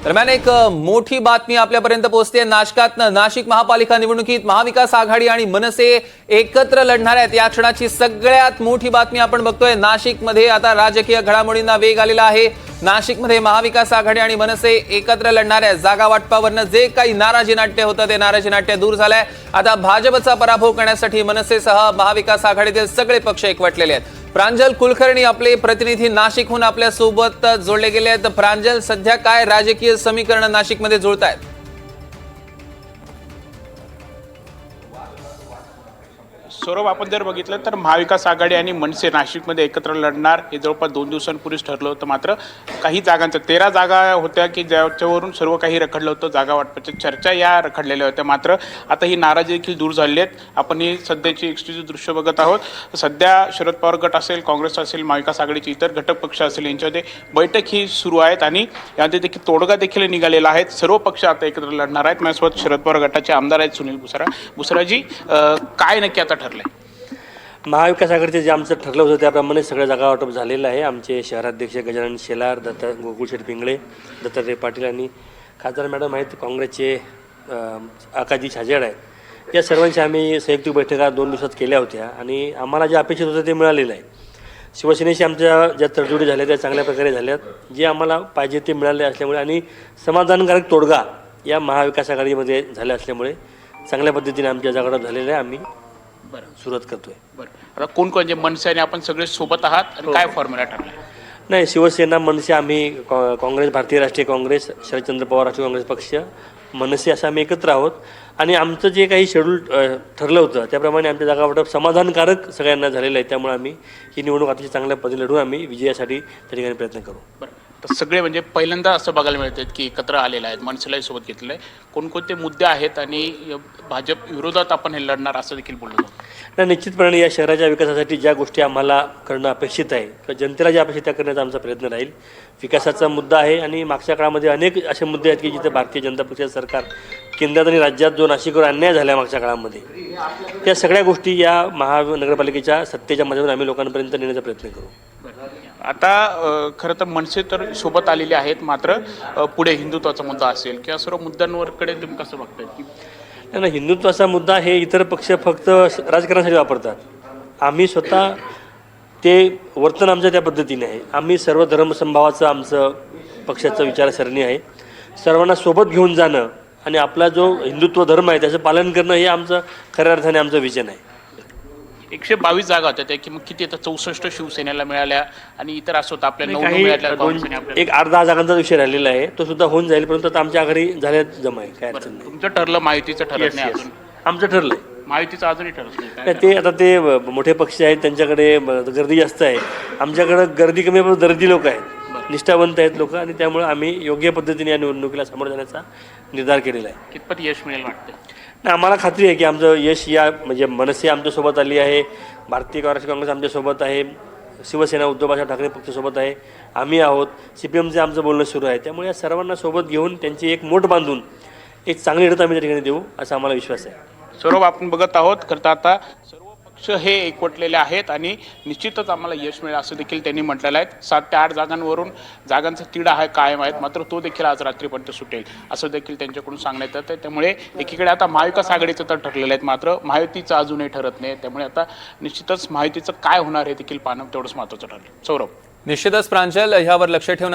दरम्यान एक मोठी बातमी आपल्यापर्यंत पोहोचते। नाशिक महापालिका निवडणुकीत महाविकास आघाडी आणि मनसे एकत्र लढणार आहेत। या क्षणाची सगळ्यात मोठी बातमी आपण बघतोय। नाशिकमध्ये आता राजकीय घडामोडींना वेग आलेला आहे। नाशिकमध्ये महाविकास आघाडी आणि मनसे एकत्र लढणार आहेत। जागा वाटपावरनं जे काही नाराजी नाट्य होतं ते नाराजी नाट्य दूर झालंय। आता भाजपचा पराभव करण्यासाठी मनसेसह महाविकास आघाडीतील सगळे पक्ष एकवटलेले आहेत। प्रांजल कुलकर्णी आपले प्रतिनिधी नाशिकहून आपल्या सोबत जोडले गेले आहेत। प्रांजल, सध्या काय राजकीय समीकरण नाशिकमध्ये जुळतायत? सौरभ, आपण जर बघितलं तर महाविकास आघाडी आणि मनसे नाशिकमध्ये एकत्र लढणार हे जवळपास 2 दिवसांपूर्वीच ठरलं होतं। मात्र काही जागांच्या 13 जागा होत्या की ज्याच्यावरून सर्व काही रखडलं होतं। जागा वाटपाच्या चर्चा या रखडलेल्या होत्या। मात्र आता ही नाराजी देखील दूर झाली आहे। आपण ही सध्याची एक्सक्लुझिव्ह दृश्य बघत आहोत। सध्या शरद पवार गट असेल, काँग्रेस असेल, महाविकास आघाडीचे इतर घटक पक्ष असेल यांच्यामध्ये बैठक ही सुरू आहेत आणि यामध्ये देखील तोडगा देखील निघालेला आहे। सर्व पक्ष आता एकत्र लढणार आहेत। माझ्यासोबत शरद पवार गटाचे आमदार आहेत सुनील बुसराजी, काय नक्की आता ठरलंय? महाविकास आघाडीचे जे आमचं ठरलं होतं त्याप्रमाणे सगळं जागा वाटप झालेलं आहे। आमचे शहराध्यक्ष गजानन शेलार, गोकुळशेठ पिंगळे, दत्तात्रय पाटील आणि खासदार मॅडम आहेत, काँग्रेसचे आकाजी छाजेड आहेत। या सर्वांची आम्ही संयुक्त बैठका 2 दिवसात केल्या होत्या आणि आम्हाला जे अपेक्षित होतं ते मिळालेलं आहे। शिवसेनेशी आमच्या ज्या तडजोडी झाल्या त्या चांगल्या प्रकारे झाल्यात। जे आम्हाला पाहिजे ते मिळाले असल्यामुळे आणि समाधानकारक तोडगा या महाविकास आघाडीमध्ये झाला असल्यामुळे चांगल्या पद्धतीने आमच्या जागा वाटप झालेलं आहे। आम्ही सुरुवात करतोय। आता कोण कोण, मनसे आणि आपण सगळे सोबत आहात आणि काय फॉर्म्युला ठरला? नाही, शिवसेना, मनसे, आम्ही काँग्रेस, भारतीय राष्ट्रीय काँग्रेस, शरदचंद्र पवार राष्ट्रीय काँग्रेस पक्ष, मनसे असं आम्ही एकत्र आहोत आणि आमचं जे काही शेड्यूल ठरलं होतं त्याप्रमाणे आमच्या जागा वाटप समाधानकारक सगळ्यांना झालेलं आहे। त्यामुळे आम्ही ही निवडणूक अतिशय चांगल्या पद्धतीने लढून आम्ही विजयासाठी त्या ठिकाणी प्रयत्न करू। तर सगळे म्हणजे पहिल्यांदा असं बघायला मिळतात की एकत्र आलेले आहेत, मनसेलाही सोबत घेतलेलं आहे। कोणकोणते मुद्दे आहेत आणि भाजप विरोधात आपण हे लढणार असं देखील बोललं जातं? नाही, निश्चितपणे या शहराच्या विकासासाठी ज्या गोष्टी आम्हाला करणं अपेक्षित आहे किंवा जनतेला ज्या अपेक्षित त्या करण्याचा आमचा प्रयत्न राहील। विकासाचा मुद्दा आहे आणि मागच्या काळामध्ये अनेक असे मुद्दे आहेत की जिथे भारतीय जनता पक्षाचं सरकार केंद्रात आणि राज्यात जो नाशिकवर अन्याय झाला मागच्या काळामध्ये, त्या सगळ्या गोष्टी या महानगरपालिकेच्या सत्तेच्या माध्यमातून आम्ही लोकांपर्यंत नेण्याचा प्रयत्न करू। आता खरं तर मनसे तर सोबत आलेले आहेत, मात्र पुढे हिंदुत्वाचा मुद्दा असेल किंवा सर्व मुद्द्यांवरकडे तुम्ही कसं बघताय? की नाही, हिंदुत्वाचा मुद्दा हे इतर पक्ष फक्त राजकारणासाठी वापरतात। आम्ही स्वतः ते वर्तन आमचं त्या पद्धतीने आहे। आम्ही सर्व धर्मसमभावाचं आमचं पक्षाचं विचारसरणी आहे। सर्वांना सोबत घेऊन जाणं आणि आपला जो हिंदुत्व धर्म आहे त्याचं पालन करणं हे आमचं खऱ्या अर्थाने आमचं विजन आहे। 122 जागा होत्या त्या की मग किती आता 64 शिवसेनेला मिळाल्या आणि इतर असं होतं आपल्या 9 मिळाल्या। एक 8-10 जागांचा विषय राहिलेला आहे, तो सुद्धा होऊन जाईल, परंतु आता आमच्या आघाडी झाल्यात जमा आहे, काय अडचण नाही। तुमचं ठरलं, माहितीचं ठरलं नाही अजून? आमचं ठरलंय, माहितीचं अजूनही ठरत नाही। ते आता ते मोठे पक्ष आहेत, त्यांच्याकडे गर्दी जास्त आहे। आमच्याकडे गर्दी कमी आहे पण दर्दी लोक आहेत, निष्ठावंत आहेत लोक, आणि त्यामुळे आम्ही योग्य पद्धतीने या निवडणुकीला सामोरं जाण्याचा निर्धार केलेला आहे। कितपत यश मिळेल वाटतं? नाही, आम्हाला खात्री आहे की आमचं यश या म्हणजे मनसे आमच्यासोबत आली आहे, भारतीय राष्ट्रीय काँग्रेस आमच्यासोबत आहे, शिवसेना उद्धव बाळासाहेब ठाकरे पक्षासोबत आहे, आम्ही आहोत, CPMचं आमचं बोलणं सुरू आहे। त्यामुळे या सर्वांना सोबत घेऊन त्यांची एक मोठ बांधून एक चांगली लढत आम्ही त्या ठिकाणी देऊ असा आम्हाला विश्वास आहे। सौरभ, आपण बघत आहोत खरं आता सर्व पक्ष हे एकवटलेले आहेत आणि निश्चितच आम्हाला यश मिळेल असं देखील त्यांनी म्हटलेलं आहे। 7 ते 8 जागांवरून जागांचा तिढा आहे कायम आहेत, मात्र तो देखील आज रात्रीपर्यंत सुटेल असं देखील त्यांच्याकडून सांगण्यात येतं। त्यामुळे एकीकडे आता महाविकास आघाडीचं तर ठरलेलं आहे, मात्र महायुतीचं अजूनही ठरत नाही। त्यामुळे आता निश्चितच महायुतीचं काय होणार हे देखील पाहणं तेवढंच महत्त्वाचं ठरलं। सौरभ, निश्चितच प्रांजल, ह्यावर लक्ष ठेवून